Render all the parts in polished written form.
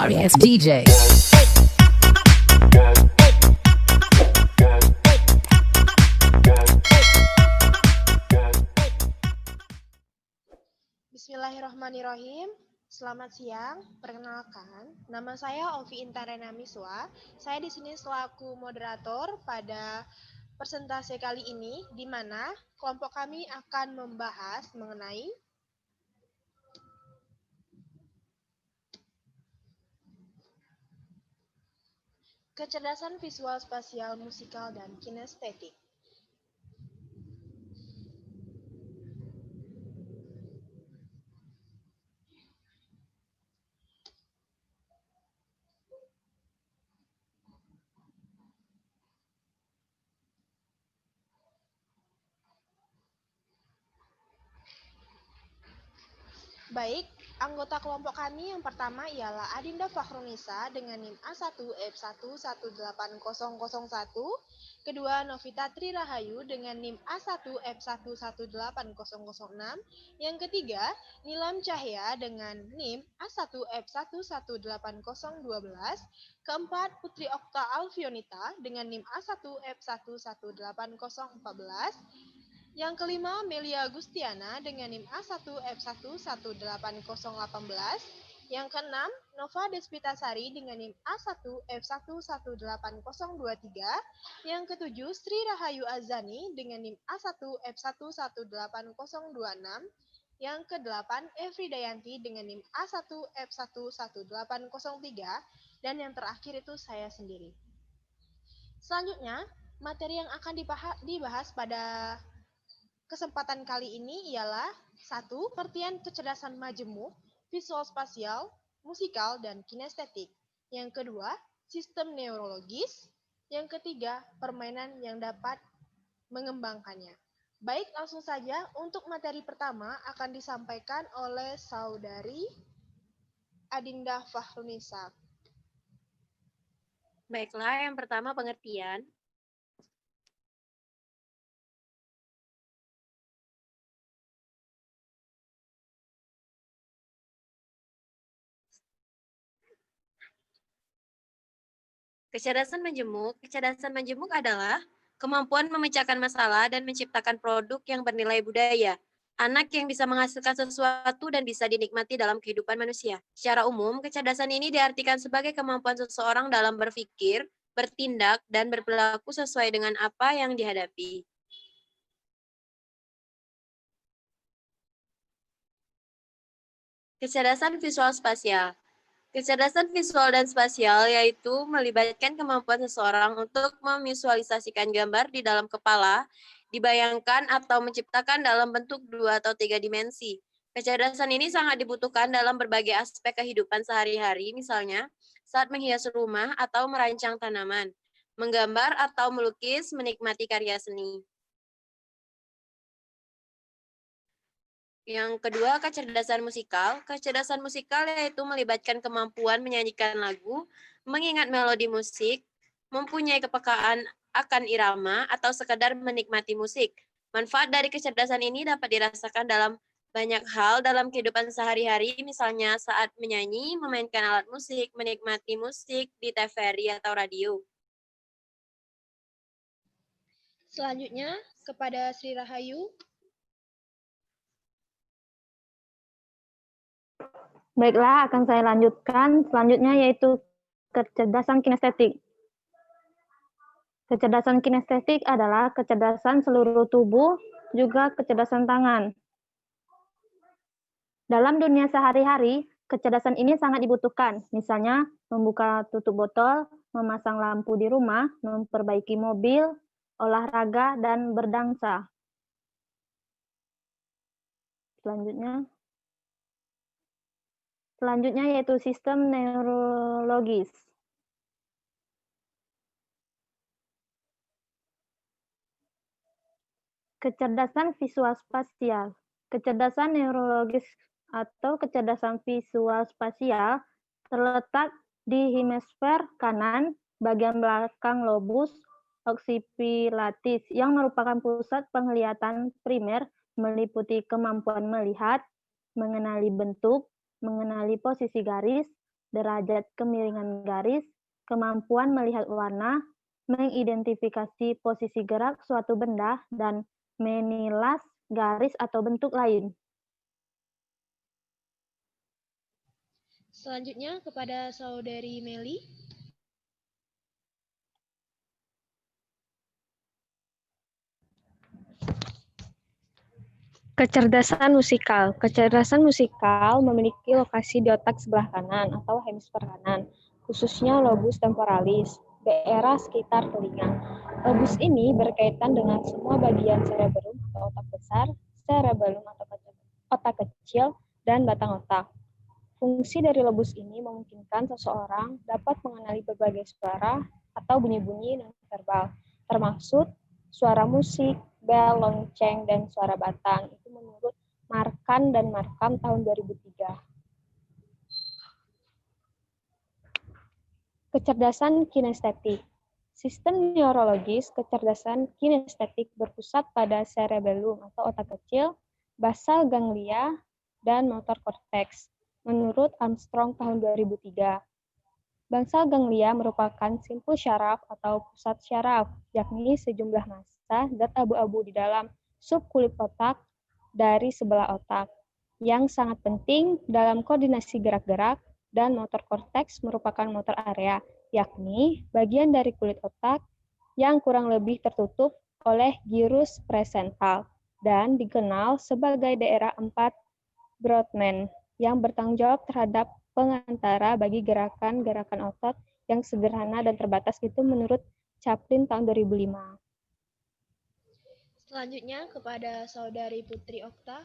sorry ass DJ. Bismillahirrahmanirrahim. Selamat siang. Perkenalkan, nama saya Ovi Intarena Miswa. Saya di sini selaku moderator pada presentasi kali ini, di mana kelompok kami akan membahas mengenai kecerdasan visual, spasial, musikal, dan kinestetik. Baik, anggota kelompok kami yang pertama ialah Adinda Fakhrunisa dengan NIM A1F1180001, kedua Novita Tri Rahayu dengan NIM A1F1180006, yang ketiga Nilam Cahya dengan NIM A1F1180012, keempat Putri Okta Alfionita dengan NIM A1F1180014, yang kelima, Melia Agustiana dengan NIM A1F1180018. Yang keenam, Nova Despitasari dengan NIM A1F1180023. Yang ketujuh, Sri Rahayu Azani dengan NIM A1F1180026. Yang kedelapan, Evri Dayanti dengan NIM A1F11803. Dan yang terakhir itu saya sendiri. Selanjutnya, materi yang akan dibahas pada kesempatan kali ini ialah 1. Pengertian kecerdasan majemuk, visual spasial, musikal, dan kinestetik. Yang kedua, sistem neurologis. Yang ketiga, permainan yang dapat mengembangkannya. Baik, langsung saja untuk materi pertama akan disampaikan oleh Saudari Adinda Fakhrunisa. Baiklah, yang pertama pengertian. Kecerdasan majemuk adalah kemampuan memecahkan masalah dan menciptakan produk yang bernilai budaya. Anak yang bisa menghasilkan sesuatu dan bisa dinikmati dalam kehidupan manusia. Secara umum, kecerdasan ini diartikan sebagai kemampuan seseorang dalam berpikir, bertindak, dan berperilaku sesuai dengan apa yang dihadapi. Kecerdasan visual spasial. Kecerdasan visual dan spasial yaitu melibatkan kemampuan seseorang untuk memvisualisasikan gambar di dalam kepala, dibayangkan atau menciptakan dalam bentuk 2 atau 3 dimensi. Kecerdasan ini sangat dibutuhkan dalam berbagai aspek kehidupan sehari-hari, misalnya saat menghias rumah atau merancang tanaman, menggambar atau melukis, menikmati karya seni. Yang kedua, kecerdasan musikal. Kecerdasan musikal yaitu melibatkan kemampuan menyanyikan lagu, mengingat melodi musik, mempunyai kepekaan akan irama, atau sekadar menikmati musik. Manfaat dari kecerdasan ini dapat dirasakan dalam banyak hal dalam kehidupan sehari-hari, misalnya saat menyanyi, memainkan alat musik, menikmati musik di TVRI atau radio. Selanjutnya, kepada Sri Rahayu. Baiklah, akan saya lanjutkan. Selanjutnya yaitu kecerdasan kinestetik. Kecerdasan kinestetik adalah kecerdasan seluruh tubuh, juga kecerdasan tangan. Dalam dunia sehari-hari, kecerdasan ini sangat dibutuhkan. Misalnya, membuka tutup botol, memasang lampu di rumah, memperbaiki mobil, olahraga, dan berdansa. Selanjutnya yaitu sistem neurologis. Kecerdasan visual spasial. Kecerdasan neurologis atau kecerdasan visual spasial terletak di hemisfer kanan, bagian belakang lobus occipitalis yang merupakan pusat penglihatan primer, meliputi kemampuan melihat, mengenali bentuk, mengenali posisi garis, derajat kemiringan garis, kemampuan melihat warna, mengidentifikasi posisi gerak suatu benda, dan menilas garis atau bentuk lain. Selanjutnya kepada Saudari Meli. Kecerdasan musikal. Kecerdasan musikal memiliki lokasi di otak sebelah kanan atau hemisfer kanan, khususnya lobus temporalis, daerah sekitar telinga. Lobus ini berkaitan dengan semua bagian cerebellum atau otak besar, cerebellum atau otak kecil, dan batang otak. Fungsi dari lobus ini memungkinkan seseorang dapat mengenali berbagai suara atau bunyi-bunyi non-verbal, termasuk suara musik, bel, lonceng, dan suara batang. Itu menurut Markan dan Markham tahun 2003. Kecerdasan kinestetik. Sistem neurologis kecerdasan kinestetik berpusat pada cerebellum atau otak kecil, basal ganglia, dan motor korteks. Menurut Armstrong tahun 2003. Basal ganglia merupakan simpul syaraf atau pusat syaraf, yakni sejumlah massa zat abu-abu di dalam sub kulit otak dari sebelah otak, yang sangat penting dalam koordinasi gerak-gerak, dan motor korteks merupakan motor area, yakni bagian dari kulit otak yang kurang lebih tertutup oleh gyrus presental dan dikenal sebagai daerah 4 Brodmann yang bertanggung jawab terhadap pengantara bagi gerakan-gerakan otot yang sederhana dan terbatas itu menurut Chaplin tahun 2005. Selanjutnya kepada Saudari Putri Okta.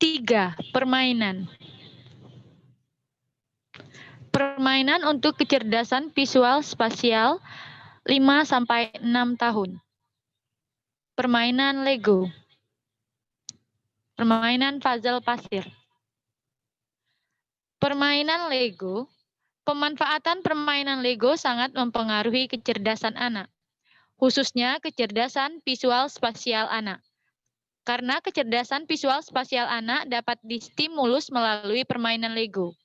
Tiga, permainan. Permainan untuk kecerdasan visual spasial 5-6 tahun. Permainan Lego. Permainan puzzle pasir. Permainan Lego. Pemanfaatan permainan Lego sangat mempengaruhi kecerdasan anak, khususnya kecerdasan visual spasial anak. Karena kecerdasan visual spasial anak dapat distimulus melalui permainan Lego.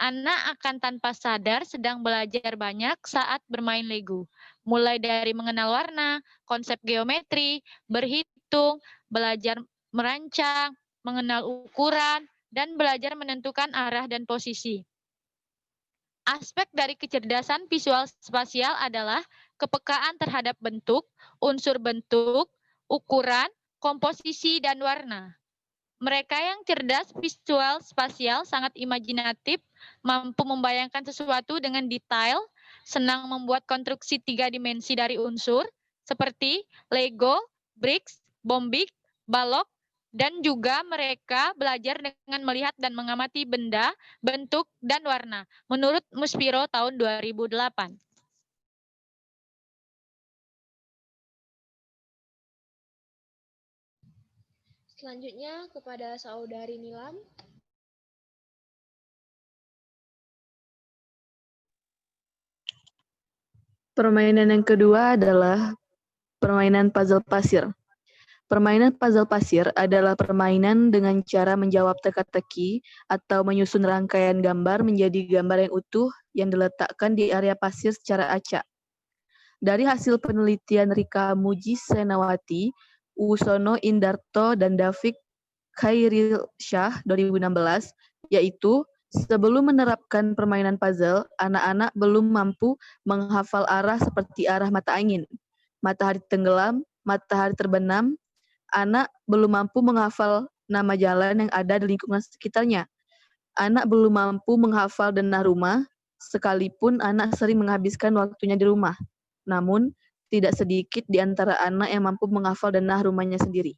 Anak akan tanpa sadar sedang belajar banyak saat bermain Lego, mulai dari mengenal warna, konsep geometri, berhitung, belajar merancang, mengenal ukuran, dan belajar menentukan arah dan posisi. Aspek dari kecerdasan visual spasial adalah kepekaan terhadap bentuk, unsur bentuk, ukuran, komposisi, dan warna. Mereka yang cerdas visual spasial sangat imajinatif, mampu membayangkan sesuatu dengan detail, senang membuat konstruksi 3 dimensi dari unsur, seperti Lego, bricks, bombik, balok, dan juga mereka belajar dengan melihat dan mengamati benda, bentuk, dan warna, menurut Muspiro tahun 2008. Selanjutnya kepada Saudari Nilam. Permainan yang kedua adalah permainan puzzle pasir. Permainan puzzle pasir adalah permainan dengan cara menjawab teka-teki atau menyusun rangkaian gambar menjadi gambar yang utuh yang diletakkan di area pasir secara acak. Dari hasil penelitian Rika Muji Senawati, Usono Indarto, dan David Khairilsyah 2016, yaitu sebelum menerapkan permainan puzzle, anak-anak belum mampu menghafal arah seperti arah mata angin, matahari tenggelam, matahari terbenam. Anak belum mampu menghafal nama jalan yang ada di lingkungan sekitarnya. Anak belum mampu menghafal denah rumah, sekalipun anak sering menghabiskan waktunya di rumah. Namun, tidak sedikit di antara anak yang mampu menghafal denah rumahnya sendiri.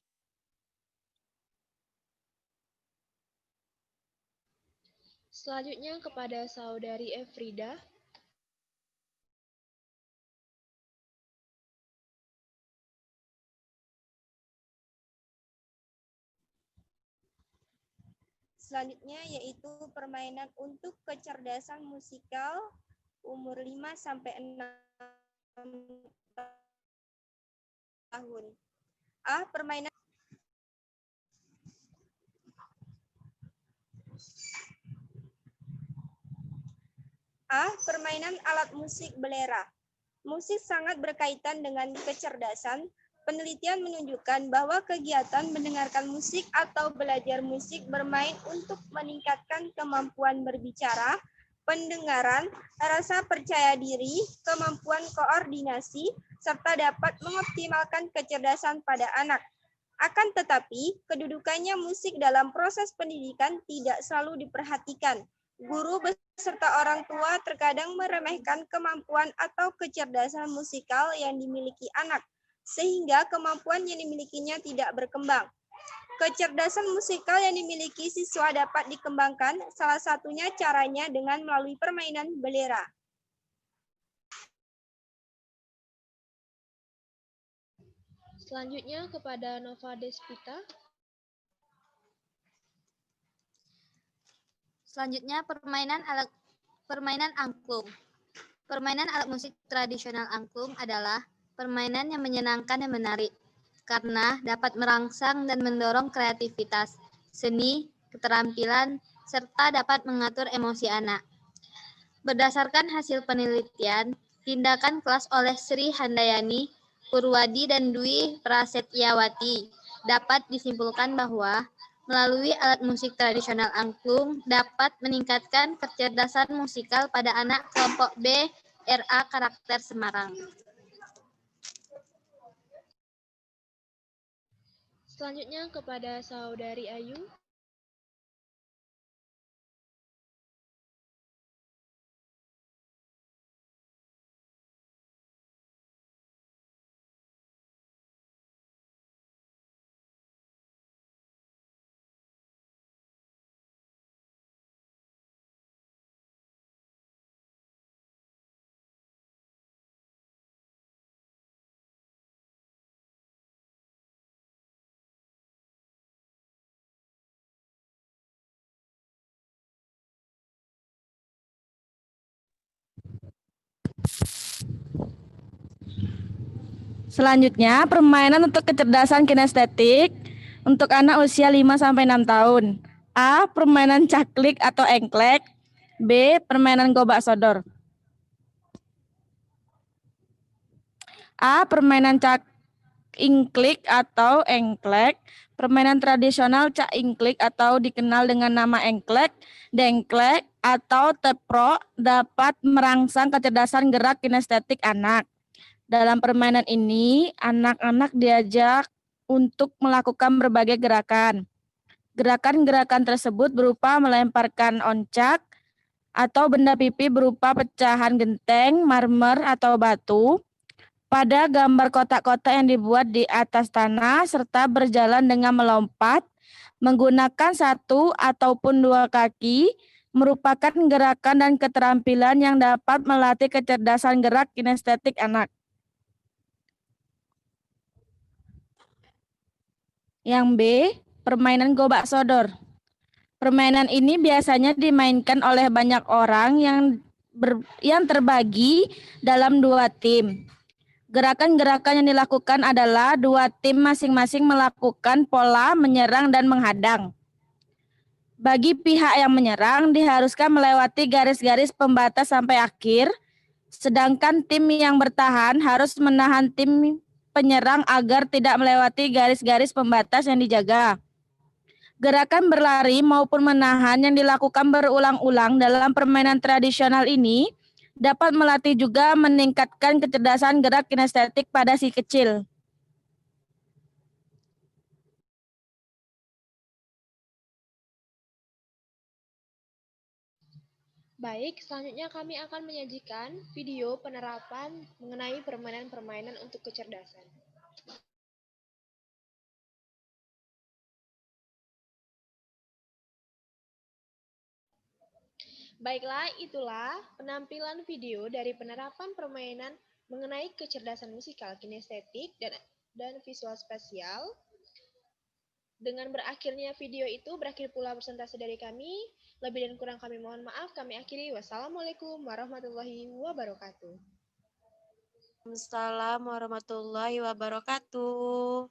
Selanjutnya kepada saudari Efrida. Selanjutnya yaitu permainan untuk kecerdasan musikal umur 5-6 tahun. Permainan alat musik belera. Musik sangat berkaitan dengan kecerdasan. Penelitian menunjukkan bahwa kegiatan mendengarkan musik atau belajar musik bermain untuk meningkatkan kemampuan berbicara, pendengaran, rasa percaya diri, kemampuan koordinasi, serta dapat mengoptimalkan kecerdasan pada anak. Akan tetapi, kedudukannya musik dalam proses pendidikan tidak selalu diperhatikan. Guru beserta orang tua terkadang meremehkan kemampuan atau kecerdasan musikal yang dimiliki anak, sehingga kemampuan yang dimilikinya tidak berkembang. Kecerdasan musikal yang dimiliki siswa dapat dikembangkan, salah satunya caranya dengan melalui permainan belera. Selanjutnya kepada Nova Despita. Selanjutnya permainan angklung. Permainan alat musik tradisional angklung adalah permainan yang menyenangkan dan menarik karena dapat merangsang dan mendorong kreativitas, seni, keterampilan, serta dapat mengatur emosi anak. Berdasarkan hasil penelitian, tindakan kelas oleh Sri Handayani, Purwadi, dan Dwi Prasetyawati, dapat disimpulkan bahwa melalui alat musik tradisional angklung dapat meningkatkan kecerdasan musikal pada anak kelompok B RA Karakter Semarang. Selanjutnya kepada saudari Ayu. Selanjutnya, permainan untuk kecerdasan kinestetik untuk anak usia 5-6 tahun. A. Permainan caklik atau engklek. B. Permainan gobak sodor. A. Permainan cak ingklik atau engklek. Permainan tradisional cak ingklik atau dikenal dengan nama engklek, dengklek, atau tepro dapat merangsang kecerdasan gerak kinestetik anak. Dalam permainan ini, anak-anak diajak untuk melakukan berbagai gerakan. Gerakan-gerakan tersebut berupa melemparkan oncak atau benda pipi berupa pecahan genteng, marmer, atau batu pada gambar kotak-kotak yang dibuat di atas tanah, serta berjalan dengan melompat, menggunakan 1 ataupun 2 kaki, merupakan gerakan dan keterampilan yang dapat melatih kecerdasan gerak kinestetik anak. Yang B, permainan gobak sodor. Permainan ini biasanya dimainkan oleh banyak orang yang terbagi dalam 2 tim. Gerakan-gerakan yang dilakukan adalah dua tim masing-masing melakukan pola menyerang dan menghadang. Bagi pihak yang menyerang diharuskan melewati garis-garis pembatas sampai akhir, sedangkan tim yang bertahan harus menahan tim penyerang agar tidak melewati garis-garis pembatas yang dijaga. Gerakan berlari maupun menahan yang dilakukan berulang-ulang dalam permainan tradisional ini dapat melatih juga meningkatkan kecerdasan gerak kinestetik pada si kecil. Baik, selanjutnya kami akan menyajikan video penerapan mengenai permainan-permainan untuk kecerdasan. Baiklah, itulah penampilan video dari penerapan permainan mengenai kecerdasan musikal, kinestetik, dan visual spasial. Dengan berakhirnya video itu, berakhir pula presentasi dari kami. Lebih dan kurang kami mohon maaf. Kami akhiri. Wassalamualaikum warahmatullahi wabarakatuh. Waalaikumsalam warahmatullahi wabarakatuh.